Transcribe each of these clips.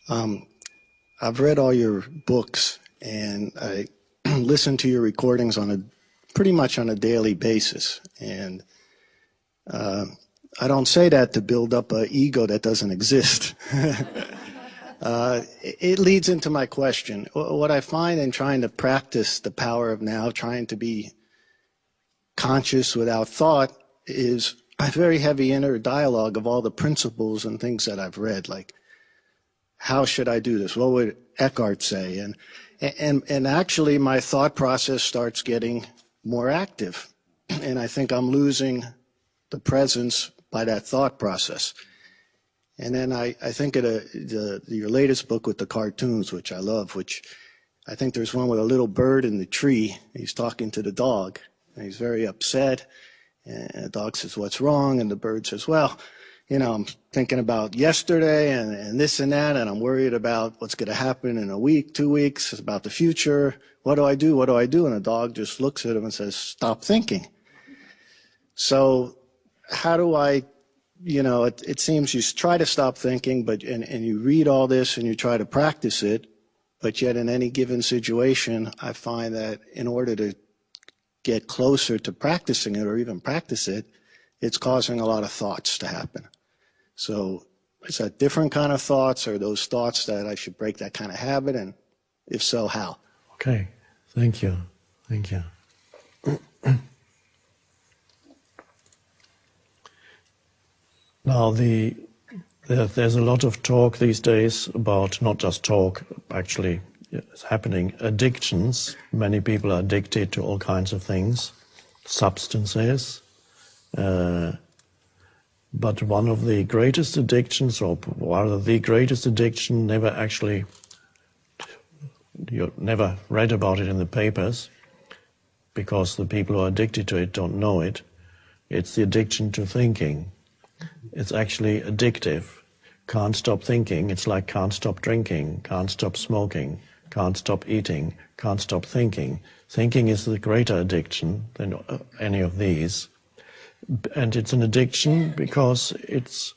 I've read all your books, and I listen to your recordings pretty much on a daily basis. And I don't say that to build up an ego that doesn't exist. It leads into my question. What I find in trying to practice the power of now, trying to be conscious without thought, is a very heavy inner dialogue of all the principles and things that I've read, like, how should I do this? What would Ēekart say? And actually my thought process starts getting more active. And I think I'm losing the presence by that thought process. And then I think of your latest book with the cartoons, which I love, which I think there's one with a little bird in the tree. He's talking to the dog, and he's very upset. And the dog says, "What's wrong?" And the bird says, "Well, you know, I'm thinking about yesterday and this and that, and I'm worried about what's going to happen in a week, 2 weeks, about the future. What do I do? What do I do?" And the dog just looks at him and says, "Stop thinking." So how do I, you know, it seems you try to stop thinking, but and you read all this and you try to practice it, but yet in any given situation, I find that in order to get closer to practicing it or even practice it, it's causing a lot of thoughts to happen. So is that different kind of thoughts, or those thoughts that I should break that kind of habit, and if so, how? Okay, thank you. Thank you. Now, there's a lot of talk these days about, not just talk, actually it's happening, addictions. Many people are addicted to all kinds of things, substances. But one of the greatest addictions, or rather the greatest addiction, you never read about it in the papers, because the people who are addicted to it don't know it. It's the addiction to thinking. It's actually addictive. Can't stop thinking. It's like can't stop drinking, can't stop smoking, can't stop eating, can't stop thinking. Thinking is the greater addiction than any of these. And it's an addiction because it's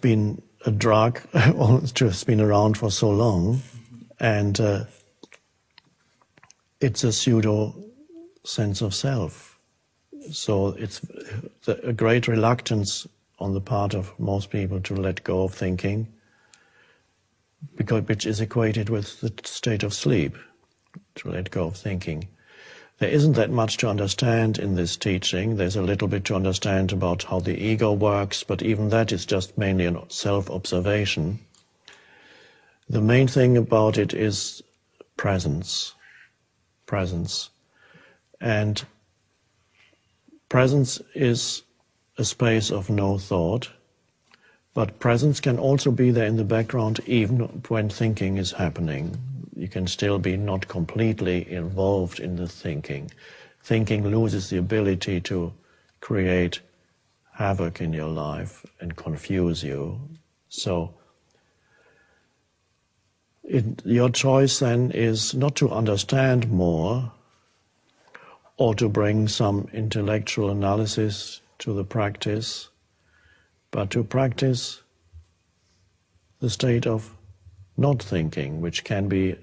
been a drug, it's been around for so long, and it's a pseudo sense of self. So it's a great reluctance on the part of most people to let go of thinking, which is equated with the state of sleep, to let go of thinking. There isn't that much to understand in this teaching. There's a little bit to understand about how the ego works, but even that is just mainly a self-observation. The main thing about it is presence. Presence. And presence is a space of no thought, but presence can also be there in the background even when thinking is happening. You can still be not completely involved in the thinking. Thinking loses the ability to create havoc in your life and confuse you. So your choice then is not to understand more or to bring some intellectual analysis to the practice, but to practice the state of not thinking, which can be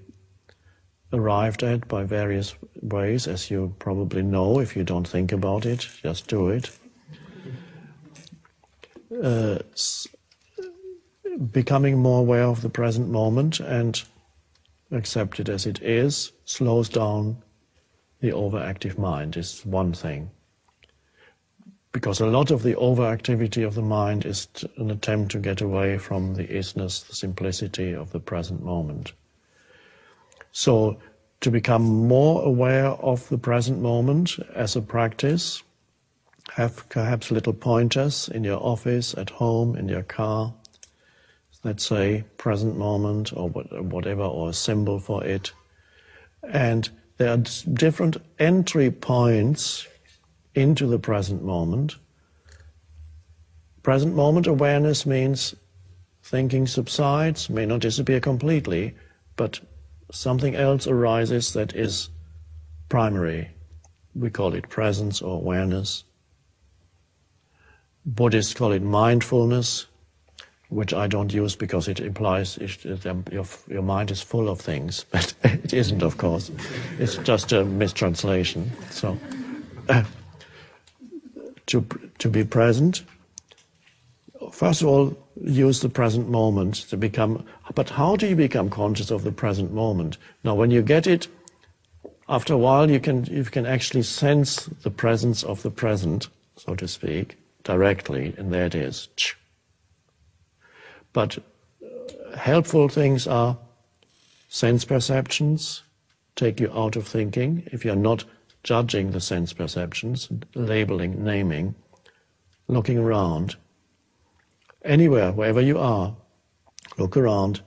arrived at by various ways, as you probably know. If you don't think about it, just do it. Becoming more aware of the present moment and accept it as it is slows down the overactive mind, is one thing. Because a lot of the overactivity of the mind is an attempt to get away from the isness, the simplicity of the present moment. So to become more aware of the present moment as a practice, have perhaps little pointers in your office, at home, in your car. Let's say present moment or whatever, or a symbol for it. And there are different entry points into the present moment. Present moment awareness means thinking subsides, may not disappear completely, but something else arises that is primary. We call it presence or awareness. Buddhists call it mindfulness. which I don't use because it implies your mind is full of things, but it isn't, of course. It's just a mistranslation. So, to be present, first of all, use the present moment to become. But how do you become conscious of the present moment? Now, when you get it, after a while, you can actually sense the presence of the present, so to speak, directly, and there it is. But helpful things are sense perceptions, take you out of thinking. If you're not judging the sense perceptions, labeling, naming, looking around, anywhere, wherever you are, look around.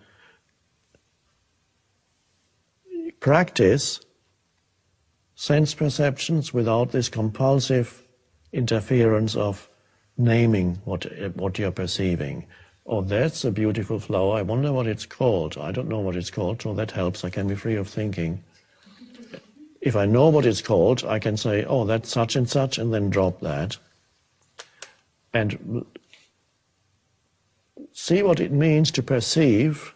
Practice sense perceptions without this compulsive interference of naming what you're perceiving. Oh, that's a beautiful flower. I wonder what it's called. I don't know what it's called, so that helps. I can be free of thinking. If I know what it's called, I can say, oh, that's such, and then drop that. And see what it means to perceive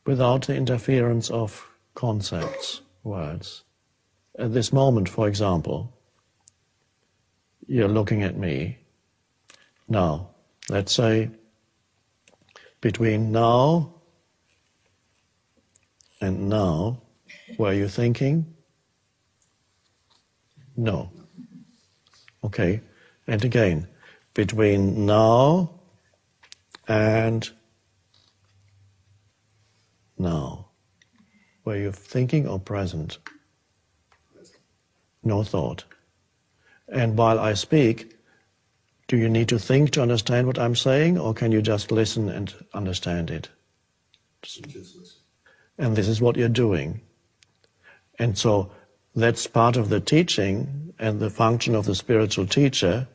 without the interference of concepts, words. At this moment, for example, you're looking at me. Now, let's say, between now and now, were you thinking? No. Okay. And again, between now and now, were you thinking or present? No thought. And while I speak, do you need to think to understand what I'm saying, or can you just listen and understand it? And this is what you're doing. And so that's part of the teaching and the function of the spiritual teacher.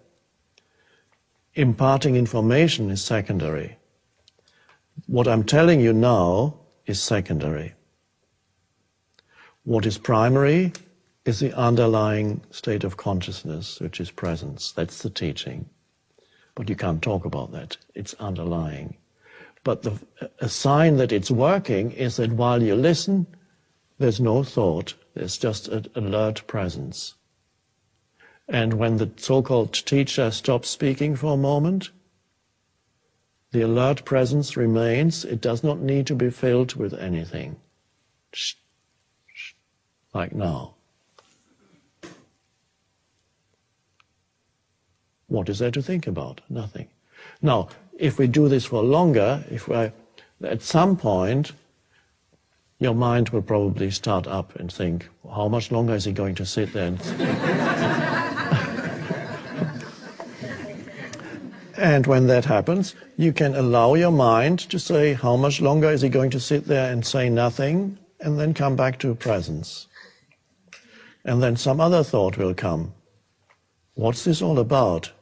Imparting information is secondary. What I'm telling you now is secondary. What is primary is the underlying state of consciousness, which is presence. That's the teaching. But you can't talk about that. It's underlying. But a sign that it's working is that while you listen, there's no thought. There's just an alert presence. And when the so-called teacher stops speaking for a moment, the alert presence remains. It does not need to be filled with anything. Like now. What is there to think about? Nothing. Now, if we do this for longer, at some point, your mind will probably start up and think, how much longer is he going to sit there? And when that happens, you can allow your mind to say, how much longer is he going to sit there and say nothing, and then come back to presence. And then some other thought will come. What's this all about?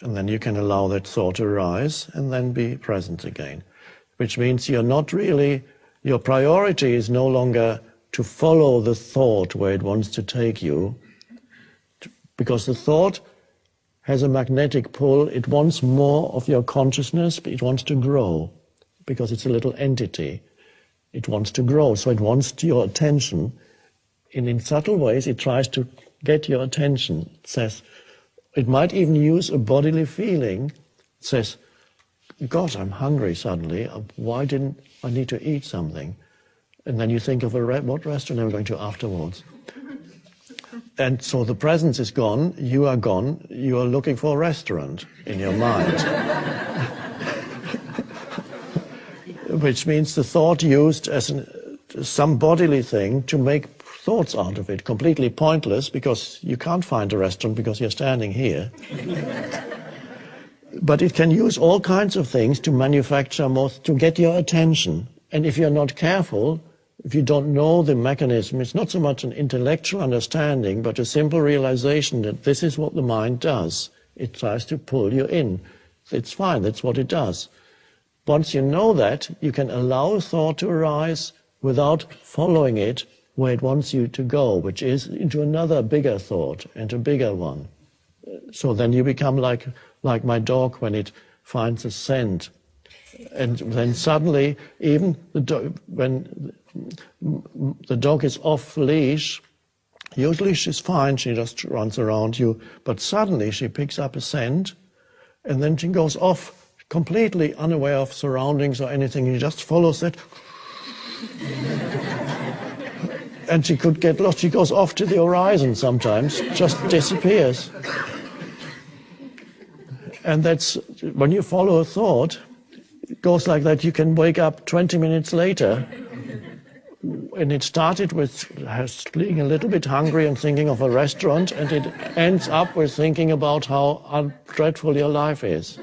And then you can allow that thought to arise and then be present again. Which means you're not really, your priority is no longer to follow the thought where it wants to take you, because the thought has a magnetic pull. It wants more of your consciousness, but it wants to grow, because it's a little entity. It wants to grow, so it wants your attention. And in subtle ways, it tries to get your attention. It says, it might even use a bodily feeling. It says, God, I'm hungry suddenly. Why didn't I need to eat something? And then you think of what restaurant are we going to afterwards? And so the presence is gone, you are gone, you are looking for a restaurant in your mind. Which means the thought used as some bodily thing to make thoughts out of it, completely pointless, because you can't find a restaurant because you're standing here. But it can use all kinds of things to manufacture more, to get your attention. And if you're not careful, if you don't know the mechanism, it's not so much an intellectual understanding, but a simple realization that this is what the mind does. It tries to pull you in. It's fine, that's what it does. Once you know that, you can allow a thought to arise without following it where it wants you to go, which is into another bigger thought and a bigger one. So then you become like my dog when it finds a scent And then suddenly, even when the dog is off leash, usually she's fine, she just runs around you, but suddenly she picks up a scent, and then she goes off completely unaware of surroundings or anything, and she just follows that. And she could get lost. She goes off to the horizon sometimes, just disappears. And that's, when you follow a thought, it goes like that. You can wake up 20 minutes later, and it started with being a little bit hungry and thinking of a restaurant, and it ends up with thinking about how dreadful your life is.